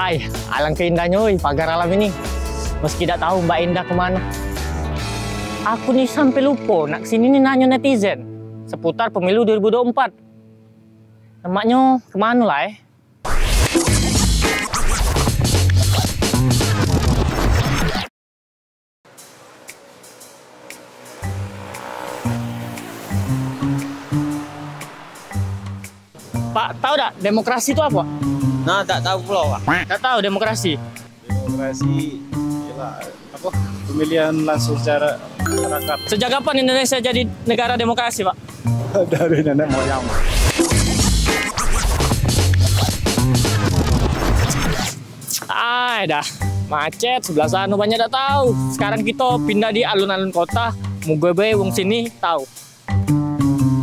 Ay, alangkah indahnya pagar alam ini. Meski tidak tahu Mbak Indah kemana. Aku nih sampai lupa nak kesini nih nanya netizen seputar pemilu 2024. Lemaknya kemana lah Pak, tahu tak demokrasi itu apa? Nah, tak tahu pula, Pak. Tak tahu demokrasi. Demokrasi ialah apa? Pemilihan langsung secara masyarakat. Sejak kapan Indonesia jadi negara demokrasi, Pak? Dari nenek moyang. Dah macet sebelah sana banyak tak tahu. Sekarang kita pindah di alun-alun kota, mugabe wong sini tahu.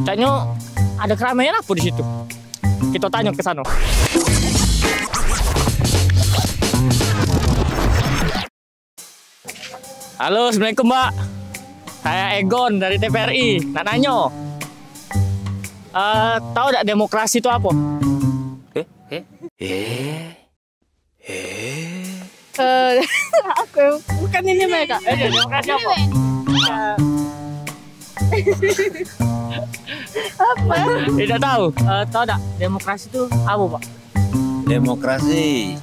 Tanya ada keramaian apa di situ? Kita tanya ke sana. Halo, assalamualaikum Mbak. Saya Egon dari TVRI. Nak nanya, tahu tak demokrasi itu apa? Aku bukan ini mereka. Demokrasi apa? Apa? Tidak tahu. Tahu tak demokrasi itu apa, Pak? Demokrasi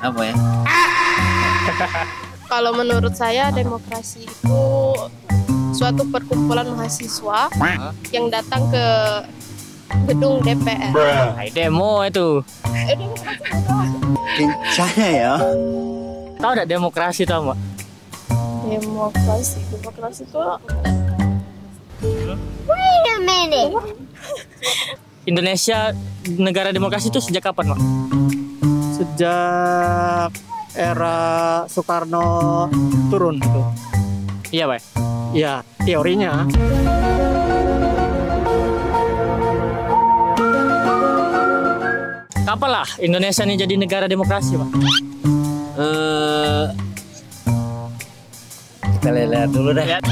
apa ya? Kalau menurut saya demokrasi itu suatu perkumpulan mahasiswa yang datang ke gedung DPR. Hai, demo itu. Saya ya. Tahu tak demokrasi itu apa? Demokrasi itu Indonesia negara demokrasi itu sejak kapan, Pak? Sejak era Soekarno turun itu. Iya, Pak. Ya, teorinya. Kapan lah Indonesia ini jadi negara demokrasi, Pak? Kita lihat dulu deh. Lihat.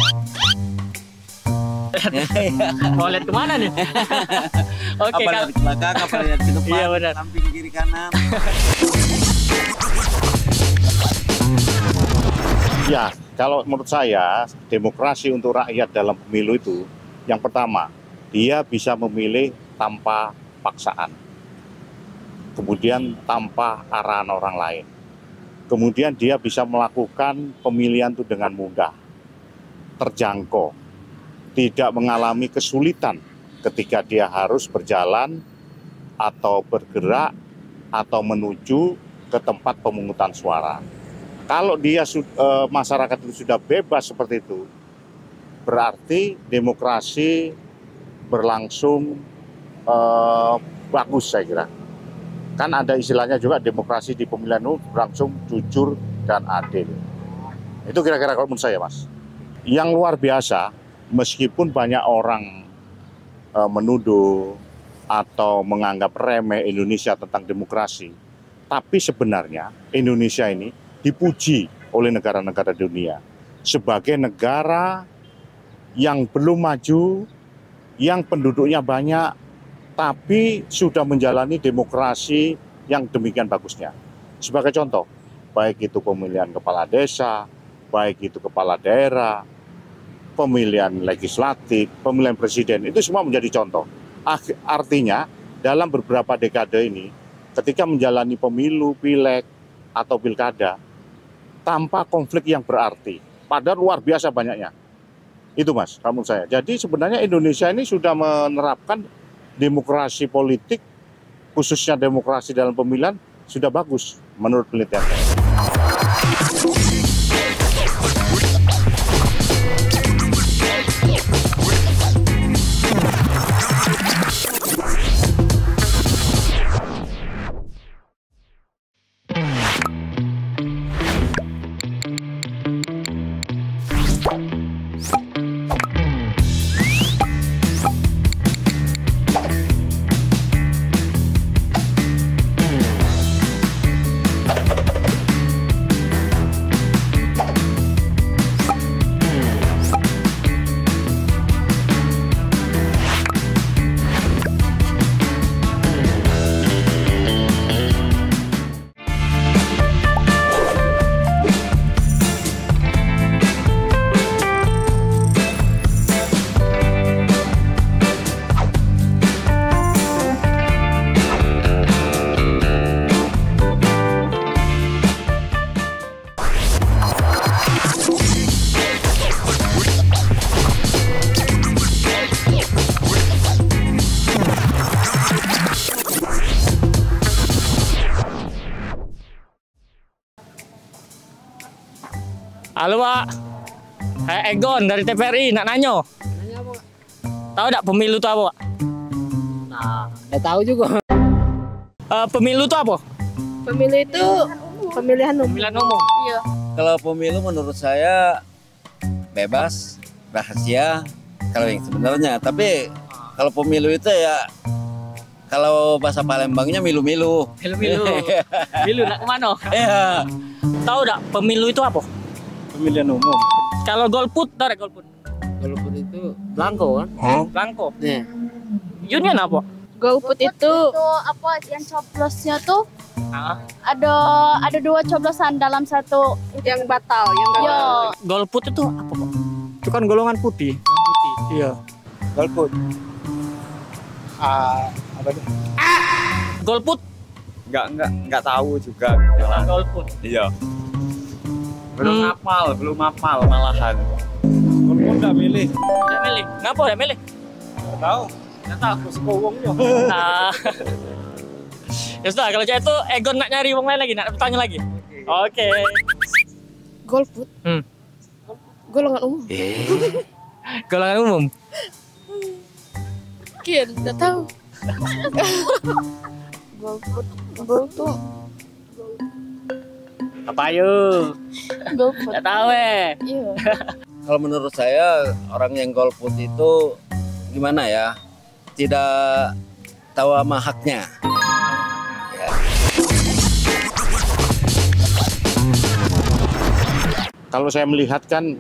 Mau lihat kemana nih? Oke, Apa lihat ke belakang, apa lihat ke depan, Iya, benar. samping, kiri, kanan. Ya, kalau menurut saya demokrasi untuk rakyat dalam pemilu itu yang pertama, dia bisa memilih tanpa paksaan. Kemudian tanpa arahan orang lain. Kemudian dia bisa melakukan pemilihan itu dengan mudah, terjangkau, tidak mengalami kesulitan ketika dia harus berjalan atau bergerak atau menuju ke tempat pemungutan suara. Kalau dia masyarakat itu sudah bebas seperti itu, berarti demokrasi berlangsung bagus saya kira. Kan ada istilahnya juga demokrasi di pemilihan itu berlangsung jujur dan adil. Itu kira-kira kalau menurut saya, Mas. Yang luar biasa, meskipun banyak orang menuduh atau menganggap remeh Indonesia tentang demokrasi, tapi sebenarnya Indonesia ini dipuji oleh negara-negara dunia sebagai negara yang belum maju, yang penduduknya banyak, tapi sudah menjalani demokrasi yang demikian bagusnya. Sebagai contoh, baik itu pemilihan kepala desa, baik itu kepala daerah, pemilihan legislatif, pemilihan presiden, itu semua menjadi contoh. Artinya, dalam beberapa dekade ini, ketika menjalani pemilu, pileg, atau pilkada, tanpa konflik yang berarti, padahal luar biasa banyaknya. Itu Mas, menurut saya. Jadi sebenarnya Indonesia ini sudah menerapkan demokrasi politik, khususnya demokrasi dalam pemilihan, sudah bagus menurut penelitian saya. Halo Pak. Saya Egon dari TVRI, nak nanyo. Nanya apa? Tahu nggak pemilu itu apa Pak? Nah, nggak tahu juga. Pemilu itu apa? Pemilu itu pemilihan umum. Pemilihan umum. Iya. Kalau pemilu menurut saya bebas, rahasia. Kalau yang sebenarnya, tapi kalau pemilu itu ya kalau bahasa Palembangnya milu-milu. Milu-milu. Milu nak kemana? Iya. Tahu nggak pemilu itu apa? Pemilihan umum. Kalau golput, tahu nggak golput? Golput itu belangko kan? Blanko. Nih. Union apa? Golput itu apa yang coblosnya tuh Ah. ada 2 coblosan dalam satu. yang batal, yang gagal. Yo, Golput itu apa Pak? Itu kan golongan putih. Putih. Iya. Golput. Apa itu? Golput. Nggak tahu juga. Golput. Iya. Belum hafal malahan. Golput nggak milih. Udah milih. Ngapa udah milih? Nggak tahu. Nggak tahu. Sekowongnya. Ah. Ya sudah, kalau saya itu Egon nak nyari wong lain lagi, nak bertanya lagi. Oke. Golput. Golongan umum. Golongan umum. Kian, nggak tahu. Golput. Apa yuk? golput. Nggak tahu Iya. Kalau menurut saya orang yang golput itu gimana ya? Tidak tahu sama haknya. Kalau saya melihat kan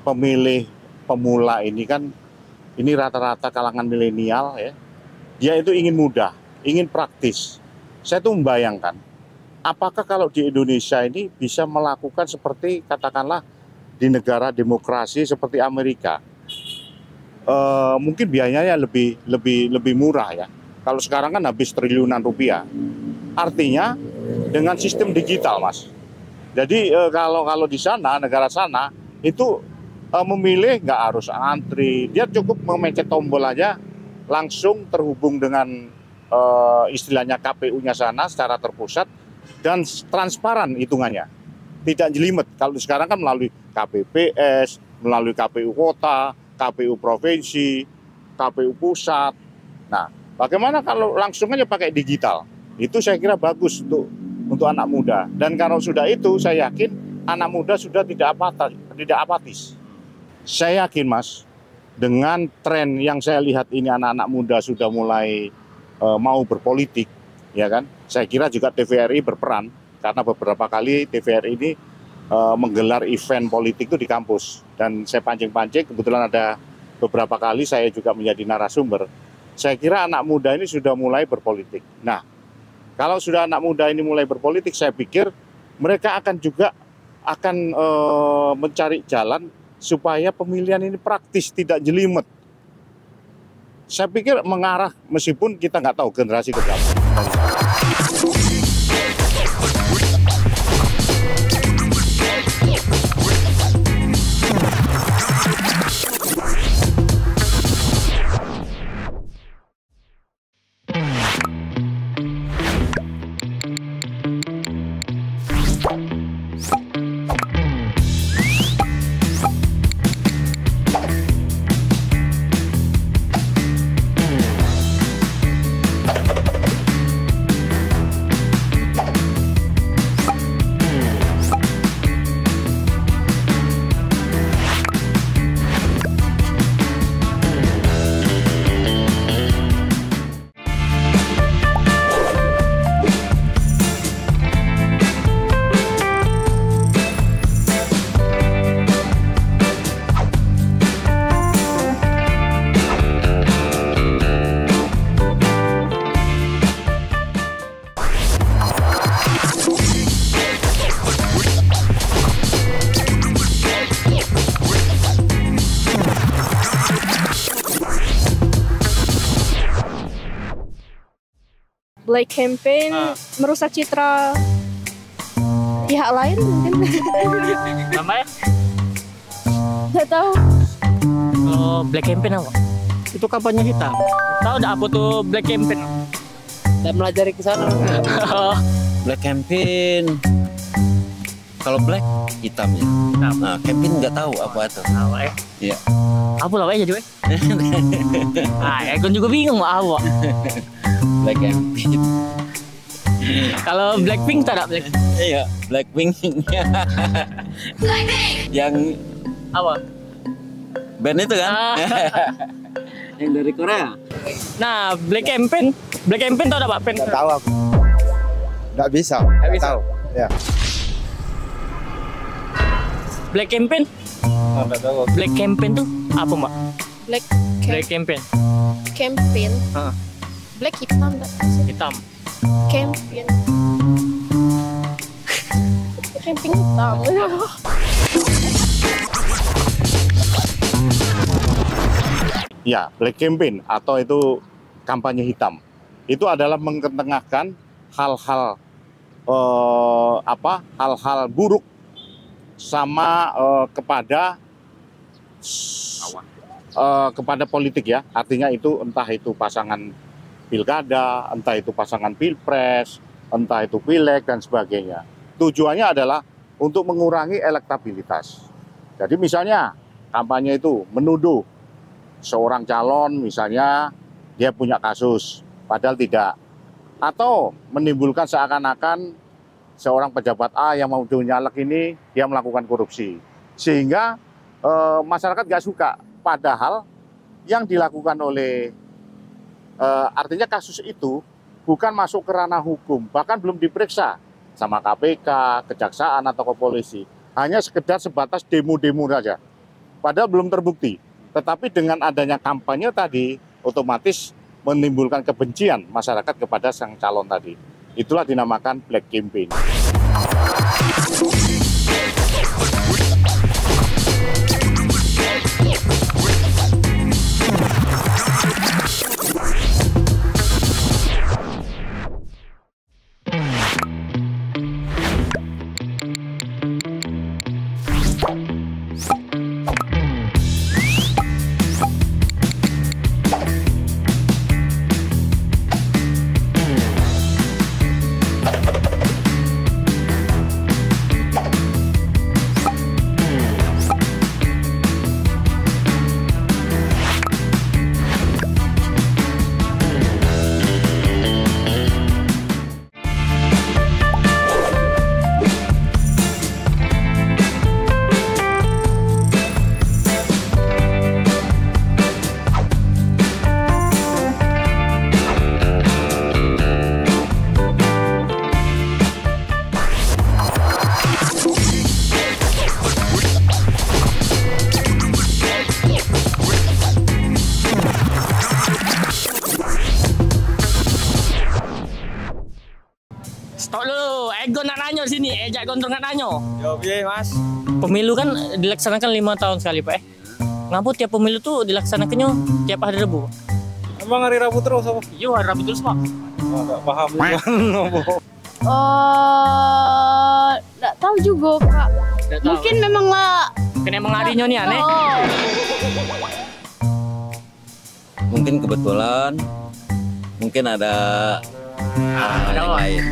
pemilih pemula ini kan ini rata-rata kalangan milenial ya. Dia itu ingin mudah, ingin praktis. Saya tuh membayangkan apakah kalau di Indonesia ini bisa melakukan seperti katakanlah di negara demokrasi seperti Amerika. Mungkin biayanya lebih murah ya. Kalau sekarang kan habis triliunan rupiah. Artinya dengan sistem digital, Mas. Jadi kalau di sana, negara sana itu memilih nggak harus antri, dia cukup memencet tombol aja langsung terhubung dengan istilahnya KPU-nya sana secara terpusat dan transparan hitungannya, tidak jelimet. Kalau sekarang kan melalui KPPS, melalui KPU kota, KPU provinsi, KPU pusat. Nah, bagaimana kalau langsung aja pakai digital? Itu saya kira bagus untuk anak muda. Dan kalau sudah itu, saya yakin anak muda sudah tidak apatis. Saya yakin, Mas, dengan tren yang saya lihat ini anak-anak muda sudah mulai mau berpolitik, ya kan? Saya kira juga TVRI berperan karena beberapa kali TVRI ini menggelar event politik itu di kampus. Dan saya pancing-pancing, kebetulan ada beberapa kali saya juga menjadi narasumber. Saya kira anak muda ini sudah mulai berpolitik. Nah, kalau sudah anak muda ini mulai berpolitik, saya pikir mereka akan mencari jalan supaya pemilihan ini praktis, tidak jelimet. Saya pikir mengarah, meskipun kita nggak tahu generasi keberapa. Black campaign merusak citra pihak lain mungkin. Namanya? Nggak tahu. Kalau black campaign apa? Itu kampanye hitam. Tahu nggak apa tuh black campaign? Dan melajari ke sana. Black campaign Kalau black hitamnya. Hitam. Nah, campaign nggak tahu apa itu. Tahu Iya. Apa lah jadi Kon juga bingung mau apa. Black campaign. Kalau Blackpink tak ada Black. Iya, Blackpink. Yang Apa? band itu kan? Yang dari Korea. Nah, Black Campaign tau ada Pak? Nggak tahu aku. Nggak bisa. Nggak bisa. Tahu. Ya. Black Campaign? Oh, nggak tahu. Black Campaign tuh apa, Mbak? Black Black Campaign. campaign. Heeh. Black hitam enggak? Hitam. Campaign. Camping hitam. Ya, black campaign atau itu kampanye hitam. Itu adalah mengetengahkan hal-hal hal-hal buruk sama kepada politik ya. Artinya itu entah itu pasangan pilkada, entah itu pasangan pilpres, entah itu pileg dan sebagainya. Tujuannya adalah untuk mengurangi elektabilitas. Jadi misalnya kampanye itu menuduh seorang calon misalnya dia punya kasus, padahal tidak. Atau menimbulkan seakan-akan seorang pejabat A yang mau nyalek ini dia melakukan korupsi. Sehingga masyarakat nggak suka. Padahal yang dilakukan oleh, artinya kasus itu bukan masuk ke ranah hukum, bahkan belum diperiksa sama KPK, kejaksaan atau ke polisi. Hanya sekedar sebatas demo-demo saja. Padahal belum terbukti. Tetapi dengan adanya kampanye tadi, otomatis menimbulkan kebencian masyarakat kepada sang calon tadi. Itulah dinamakan black campaign. Stop dulu, Ego nak nanya di sini, Ejak Gondrong nak nanya. Yo, piye, Mas? Pemilu kan dilaksanakan 5 tahun sekali, Pak. Ngapa tiap pemilu tuh dilaksanakannya tiap hari Rabu? Emang hari Rabu terus apa? Iya, hari Rabu terus, Pak. Oh, nggak paham juga. Nggak tahu juga, Pak. Nggak tahu. Mungkin memang lah. Kan emang harinya nih aneh. Oh. Mungkin kebetulan, mungkin ada yang lain.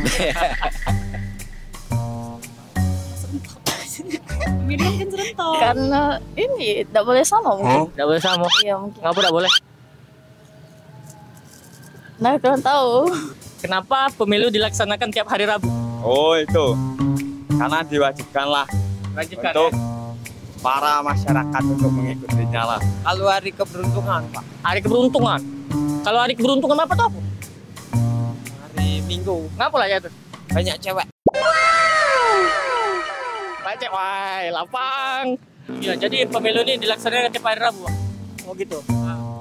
Karena ini tidak boleh sama mungkin. Nggak boleh sama. Iya mungkin. Ngapa nggak boleh? Nah, kurang tahu. Kenapa pemilu dilaksanakan tiap hari Rabu? Oh, itu. Karena diwajibkan lah Wajibkan untuk para masyarakat untuk mengikutinya lah. Kalau hari keberuntungan, Pak. Hari keberuntungan. Kalau hari keberuntungan apa tuh? Hari Minggu. Ngapa lah ya tuh? Banyak cewek. Banyak, wah, lapang. Ya, jadi pemilu ini dilaksanakan tiap hari Rabu. Pak. Oh gitu.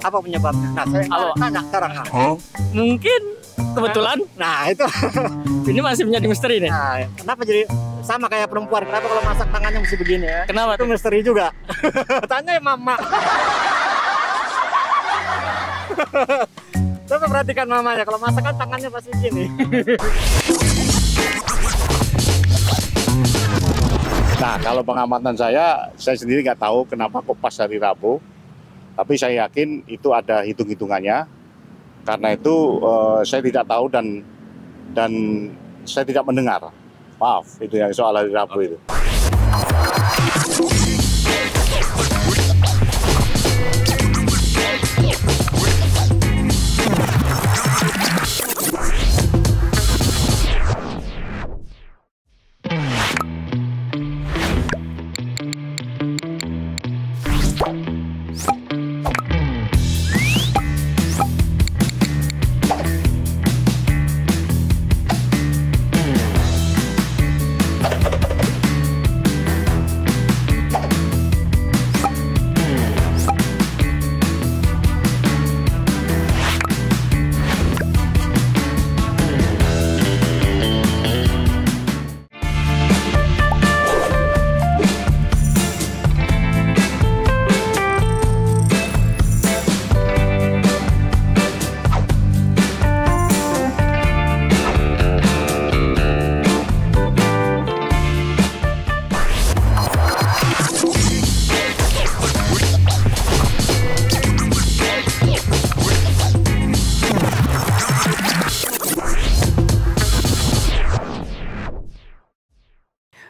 Apa penyebabnya? Nah, saya Apa? tanya sekarang. Mungkin kebetulan. Nah, itu. Ini masih menjadi misteri nih. Nah, kenapa jadi sama kayak perempuan? Kenapa kalau masak tangannya mesti begini ya? Kenapa Itu tuh? misteri juga. Tanya ya mama. Coba perhatikan mamanya, kalau masak kan tangannya pasti begini. Nah, kalau pengamatan saya sendiri nggak tahu kenapa kok pas hari Rabu. Tapi saya yakin itu ada hitung-hitungannya. Karena itu saya tidak tahu dan saya tidak mendengar. Maaf, itu yang soal hari Rabu itu.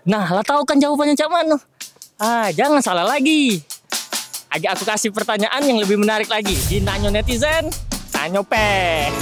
Nah, lah tahu kan jawabannya Cak Mano? Jangan salah lagi. Agak aku kasih pertanyaan yang lebih menarik lagi. Di Nanyo Netizen, Nanyo Pe.